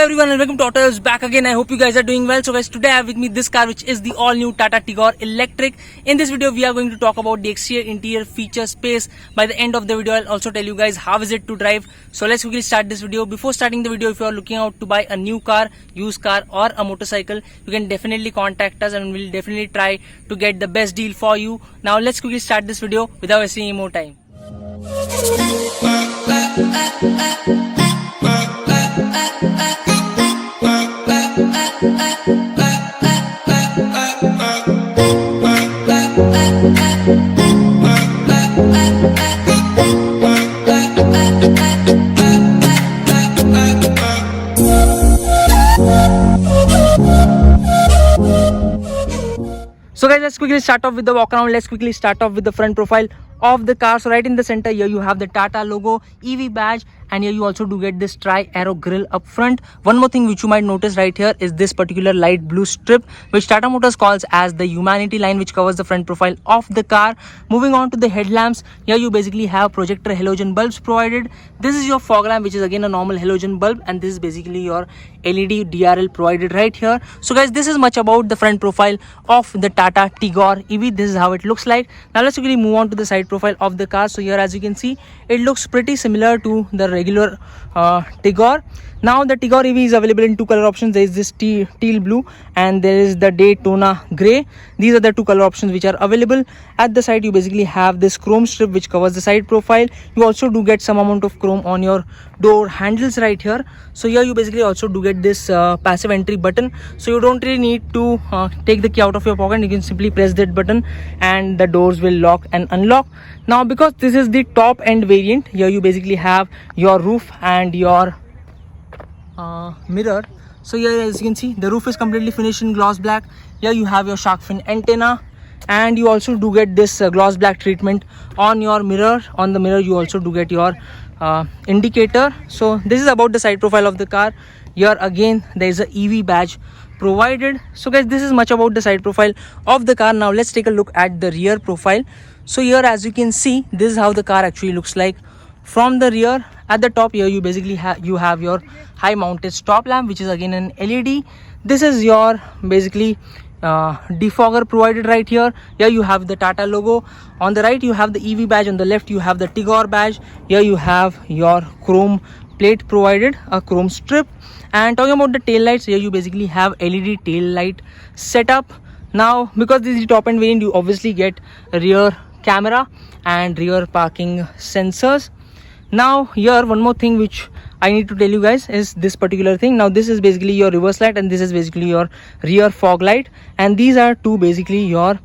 everyone and welcome to AutoRevzz back again. I hope you guys are doing well. So guys, today I have with me this car which is the all new Tata Tigor electric. In this video we are going to talk about the exterior, interior, feature, space. By the end of the video I'll also tell you guys how is it to drive. So let's quickly start this video. Before starting the video, if you are looking out to buy a new car, used car or a motorcycle, you can definitely contact us and we'll definitely try to get the best deal for you. Now let's quickly start this video without wasting any more time. So guys, let's quickly start off with the walk around. Let's quickly start off with the front profile of the car. So right in the center here you have the Tata logo, EV badge, and here you also do get this tri-arrow grille up front. One more thing which you might notice right here is this particular light blue strip which Tata Motors calls as the humanity line, which covers the front profile of the car. Moving on to the headlamps, here you basically have projector halogen bulbs provided. This is your fog lamp, which is again a normal halogen bulb, and this is basically your LED DRL provided right here. So guys, this is much about the front profile of the Tata Tigor EV. This is how it looks like. Now let's quickly move on to the side profile of the car. So here, as you can see, it looks pretty similar to the regular Tigor. Now the Tigor EV is available in two color options. There is this teal blue and there is the Daytona grey. These are the two color options which are available. At the side you basically have this chrome strip which covers the side profile. You also do get some amount of chrome on your door handles right here. So here you basically also do get this passive entry button, so you don't really need to take the key out of your pocket. You can simply press that button and the doors will lock and unlock. Now because this is the top end variant, here you basically have your roof and your mirror. So here, as you can see, the roof is completely finished in gloss black. Here you have your shark fin antenna, and you also do get this gloss black treatment on your mirror. On the mirror you also do get your indicator. So this is about the side profile of the car. Here again there is a EV badge provided. So guys, this is much about the side profile of the car. Now let's take a look at the rear profile. So here, as you can see, this is how the car actually looks like from the rear. At the top here you basically have your high mounted stop lamp, which is again an LED. This is your basically defogger provided right here. Here you have the Tata logo. On the right you have the EV badge. On the left you have the Tigor badge. Here you have your chrome plate provided, a chrome strip. And talking about the tail lights, here you basically have LED tail light setup. Now because this is the top end variant, you obviously get a rear camera and rear parking sensors. Now here one more thing which I need to tell you guys is this particular thing. Now this is basically your reverse light and this is basically your rear fog light, and these are two basically your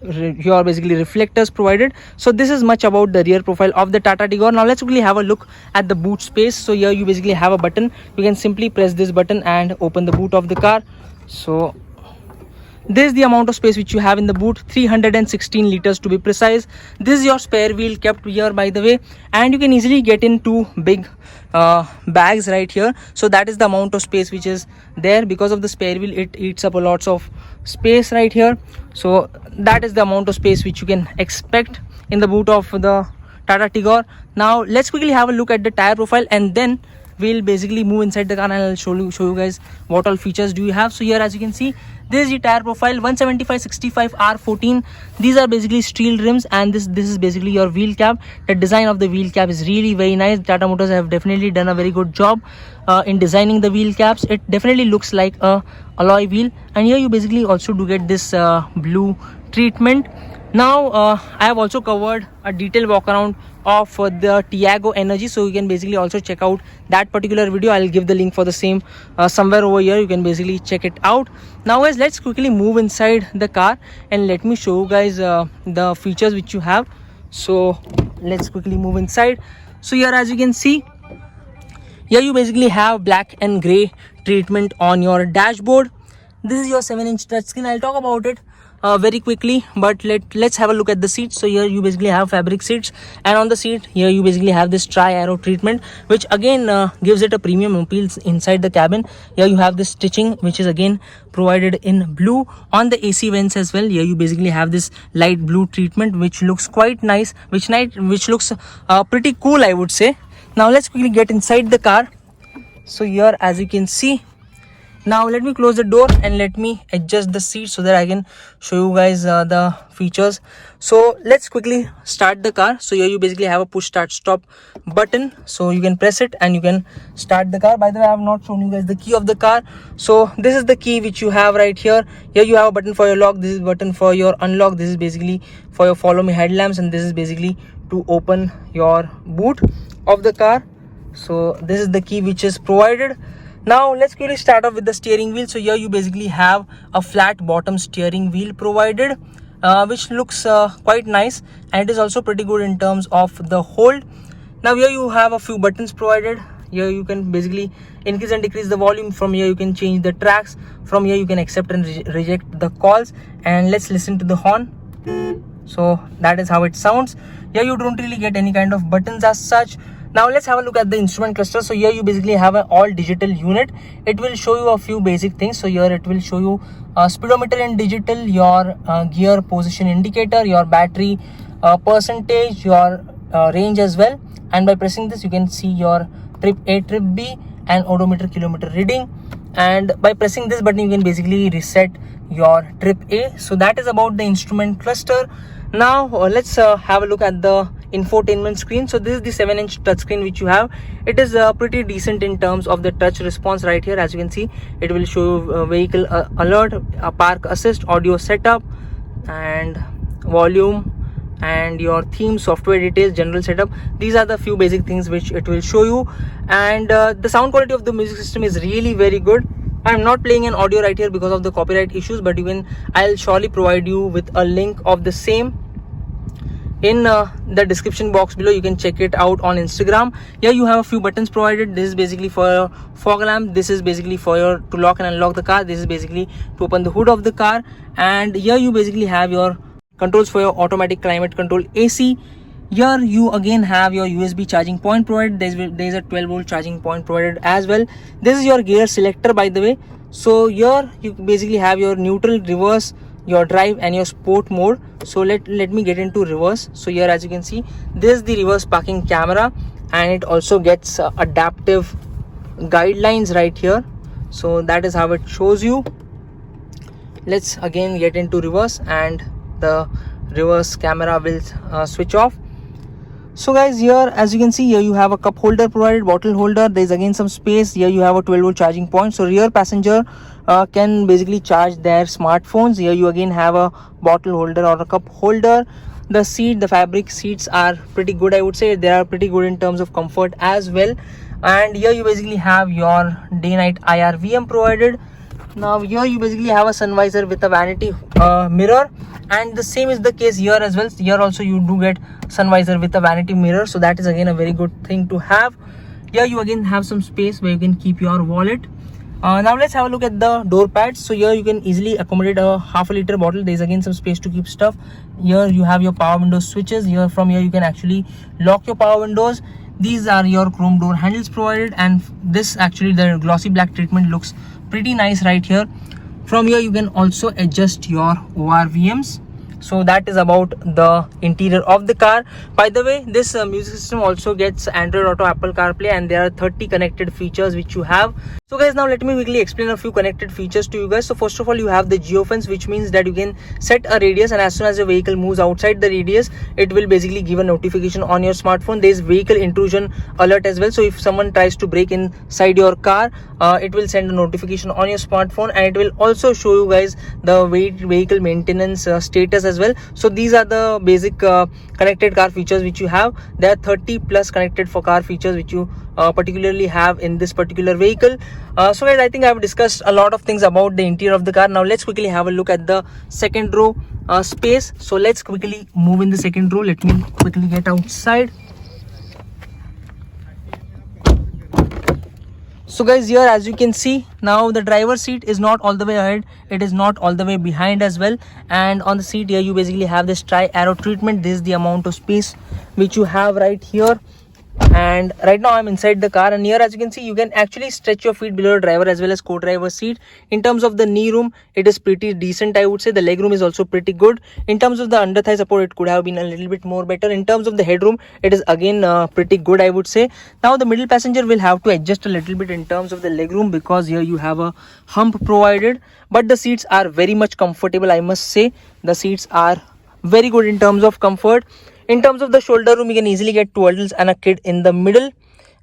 basically reflectors provided. So this is much about the rear profile of the Tata Tigor. Now let's quickly have a look at the boot space. So here you basically have a button. You can simply press this button and open the boot of the car. So this is the amount of space which you have in the boot, 316 liters to be precise. This is your spare wheel kept here, by the way, and you can easily get in two big bags right here. So that is the amount of space which is there. Because of the spare wheel, it eats up a lots of space right here. So that is the amount of space which you can expect in the boot of the Tata Tigor. Now let's quickly have a look at the tire profile, and then we'll basically move inside the car and I'll show you guys what all features do you have. So here, as you can see, this is the tire profile, 175/65 R14. These are basically steel rims, and this is basically your wheel cap. The design of the wheel cap is really very nice. Tata Motors have definitely done a very good job in designing the wheel caps. It definitely looks like a alloy wheel, and here you basically also do get this blue treatment. Now I have also covered a detailed walk around of the Tiago Energy, so you can basically also check out that particular video. I'll give the link for the same somewhere over here. You can basically check it out. Now guys, let's quickly move inside the car and let me show you guys the features which you have. So let's quickly move inside. So here, as you can see, here you basically have black and gray treatment on your dashboard. This is your 7-inch touchscreen. I'll talk about it very quickly, but let's have a look at the seats. So here you basically have fabric seats, and on the seat here you basically have this tri-arrow treatment, which again gives it a premium appeal inside the cabin. Here you have this stitching which is again provided in blue on the AC vents as well. Here you basically have this light blue treatment which looks quite nice, which looks pretty cool, I would say. Now let's quickly get inside the car So here, as you can see, now let me close the door and let me adjust the seat so that I can show you guys the features. So let's quickly start the car. So here you basically have a push start stop button, so you can press it and you can start the car. By the way, I have not shown you guys the key of the car. So this is the key which you have right here. Here you have a button for your lock, this is button for your unlock, this is basically for your follow me headlamps, and this is basically to open your boot of the car. So this is the key which is provided. Now let's quickly start off with the steering wheel. So here you basically have a flat bottom steering wheel provided, which looks quite nice, and it is also pretty good in terms of the hold. Now here you have a few buttons provided. Here you can basically increase and decrease the volume. From here you can change the tracks. From here you can accept and reject the calls. And let's listen to the horn. So that is how it sounds. Here you don't really get any kind of buttons as such. Now let's have a look at the instrument cluster. So here you basically have an all digital unit. It will show you a few basic things. So here it will show you speedometer in digital, your gear position indicator, your battery percentage, your range as well. And by pressing this you can see your trip A, trip B, and odometer kilometer reading. And by pressing this button you can basically reset your trip A. So that is about the instrument cluster. Now let's have a look at the infotainment screen. So this is the 7-inch touchscreen which you have. It is pretty decent in terms of the touch response. Right here, as you can see, it will show you vehicle alert, park assist, audio setup, and volume, and your theme, software details, general setup. These are the few basic things which it will show you. And the sound quality of the music system is really very good. I'm not playing an audio right here because of the copyright issues, but I'll surely provide you with a link of the same in the description box below. You can check it out on Instagram. Here you have a few buttons provided. This is basically for your fog lamp. This is basically for your to lock and unlock the car. This is basically to open the hood of the car. And here you basically have your controls for your automatic climate control AC. Here you again have your USB charging point provided. There's a 12-volt charging point provided as well. This is your gear selector, by the way. So here you basically have your neutral, reverse, your drive, and your sport mode. So let me get into reverse. So here, as you can see, this is the reverse parking camera, and it also gets adaptive guidelines right here. So that is how it shows you. Let's again get into reverse, and the reverse camera will switch off. So guys, here as you can see, here you have a cup holder provided, bottle holder. There is again some space. Here you have a 12-volt charging point, so rear passenger can basically charge their smartphones. Here you again have a bottle holder or a cup holder. The seat, the fabric seats are pretty good, I would say. They are pretty good in terms of comfort as well. And here you basically have your day-night IRVM provided. Now here you basically have a sun visor with a vanity mirror, and the same is the case here as well. Here also you do get sun visor with a vanity mirror, so that is again a very good thing to have. Here you again have some space where you can keep your wallet. Now let's have a look at the door pads. So here you can easily accommodate a half-a liter bottle. There is again some space to keep stuff. Here you have your power window switches. From here you can actually lock your power windows. These are your chrome door handles provided, and this actually, the glossy black treatment looks pretty nice right here. From here you can also adjust your ORVMs. So that is about the interior of the car. By the way, this music system also gets Android Auto, Apple CarPlay, and there are 30 connected features which you have. So guys, now let me quickly explain a few connected features to you guys. So first of all, you have the geofence, which means that you can set a radius, and as soon as your vehicle moves outside the radius, it will basically give a notification on your smartphone. There is vehicle intrusion alert as well. So if someone tries to break inside your car, it will send a notification on your smartphone, and it will also show you guys the vehicle maintenance status as well. So these are the basic connected car features which you have. There are 30 plus connected for car features which you particularly have in this particular vehicle. So guys, I think I have discussed a lot of things about the interior of the car. Now let's quickly have a look at the second row space. So let's quickly move in the second row. Let me quickly get outside. So guys, here as you can see, now the driver's seat is not all the way ahead, it is not all the way behind as well. And on the seat here you basically have this tri-arrow treatment. This is the amount of space which you have right here. And right now I'm inside the car, and here as you can see, you can actually stretch your feet below the driver as well as co-driver seat. In terms of the knee room, it is pretty decent, I would say. The leg room is also pretty good. In terms of the under thigh support, it could have been a little bit more better. In terms of the headroom, it is again pretty good, I would say. Now the middle passenger will have to adjust a little bit in terms of the leg room, because here you have a hump provided, but the seats are very much comfortable, I must say. The seats are very good in terms of comfort. In terms of the shoulder room, you can easily get two adults and a kid in the middle.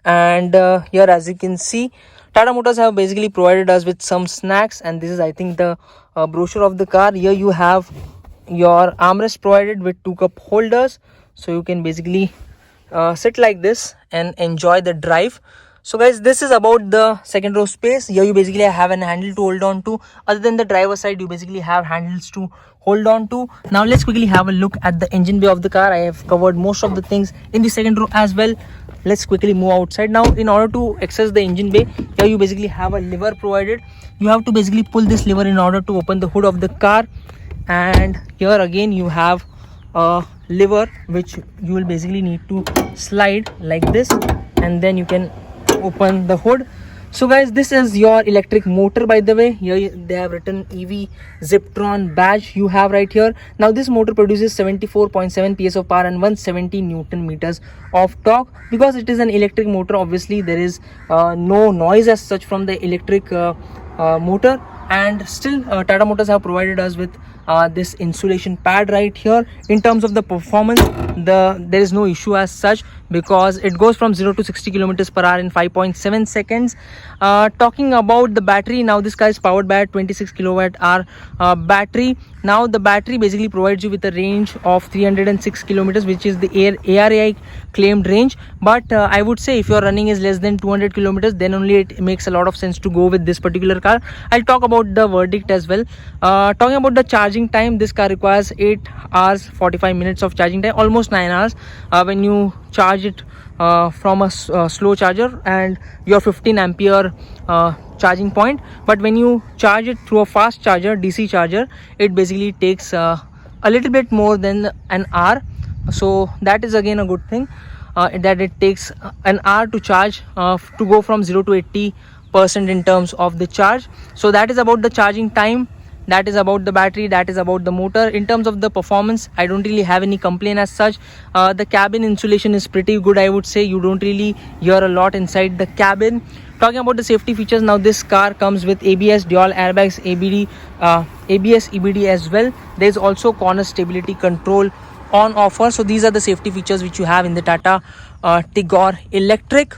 And here as you can see, Tata Motors have basically provided us with some snacks, and this is, I think, the brochure of the car. Here you have your armrest provided with 2 cup holders, so you can basically sit like this and enjoy the drive. So guys, this is about the second row space. Here you basically have an handle to hold on to. Other than the driver side, you basically have handles to hold on to. Now let's quickly have a look at the engine bay of the car. I have covered most of the things in the second row as well. Let's quickly move outside. Now in order to access the engine bay, here you basically have a lever provided. You have to basically pull this lever in order to open the hood of the car. And here again you have a lever which you will basically need to slide like this, and then you can open the hood. So guys, this is your electric motor, by the way. Here they have written EV Ziptron badge you have right here. Now this motor produces 74.7 PS of power and 170 Newton meters of torque. Because it is an electric motor, obviously there is no noise as such from the electric motor. And still Tata Motors have provided us with this insulation pad right here. In terms of the performance, there is no issue as such, because it goes from 0 to 60 kilometers per hour in 5.7 seconds. Talking about the battery, now this car is powered by a 26 kilowatt hour battery. Now the battery basically provides you with a range of 306 kilometers, which is the ARAI claimed range. But I would say if your running is less than 200 kilometers, then only it makes a lot of sense to go with this particular car. I'll talk about the verdict as well. Talking about the charging time, this car requires 8 hours 45 minutes of charging time, almost 9 hours when you charge it from a slow charger and your 15 ampere charging point. But when you charge it through a fast charger, DC charger, it basically takes a little bit more than an hour. So that is again a good thing, that it takes an hour to charge, to go from 0 to 80% in terms of the charge. So that is about the charging time, that is about the battery, that is about the motor. In terms of the performance, I don't really have any complaint as such. The cabin insulation is pretty good, I would say. You don't really hear a lot inside the cabin. Talking about the safety features, now this car comes with ABS, dual airbags, ABS EBD as well. There is also corner stability control on offer. So these are the safety features which you have in the Tata Tigor Electric.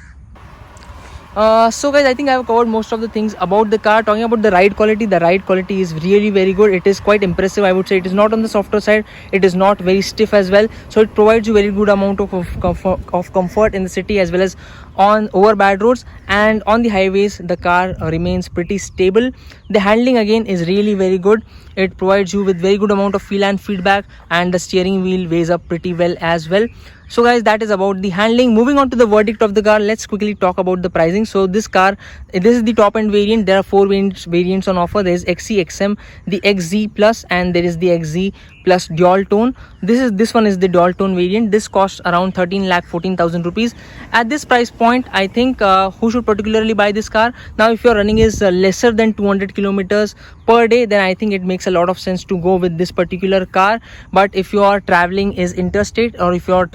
So guys, I think I have covered most of the things about the car. Talking about the ride quality is really very good. It is quite impressive, I would say. It is not on the softer side, it is not very stiff as well, so it provides you very good amount of comfort in the city as well as on over bad roads. And on the highways, the car remains pretty stable. The handling again is really very good. It provides you with very good amount of feel and feedback, and the steering wheel weighs up pretty well as well. So guys, that is about the handling. Moving on to the verdict of the car, let's quickly talk about the pricing. So this car, this is the top end variant. There are 4 variants on offer. There is XC, XM, the XZ Plus, and there is the XZ Plus dual tone. This one is the dual tone variant. This costs around 13,14,000 rupees. At this price point, I think who should particularly buy this car? Now if your running is lesser than 200 kilometers per day, then I think it makes a lot of sense to go with this particular car. But if your traveling is interstate, or if your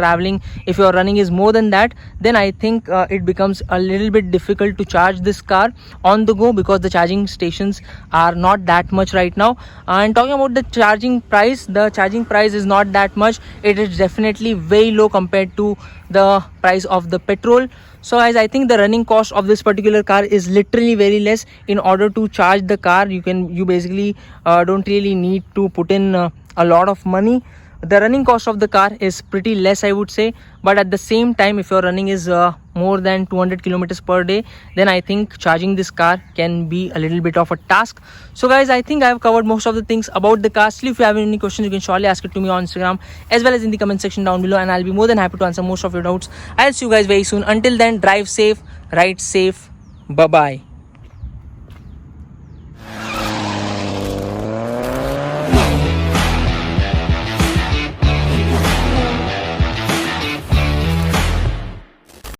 running is more than that, then I think it becomes a little bit difficult to charge this car on the go, because the charging stations are not that much right now. And talking about the charging price is not that much. It is definitely very low compared to the price of the petrol. So guys, I think the running cost of this particular car is literally very less. In order to charge the car, you basically don't really need to put in a lot of money. The running cost of the car is pretty less, I would say. But at the same time, if your running is more than 200 kilometers per day, then I think charging this car can be a little bit of a task. So guys, I think I have covered most of the things about the car. Still, if you have any questions, you can surely ask it to me on Instagram as well as in the comment section down below, and I'll be more than happy to answer most of your doubts. I'll see you guys very soon. Until then, drive safe, ride safe. Bye bye.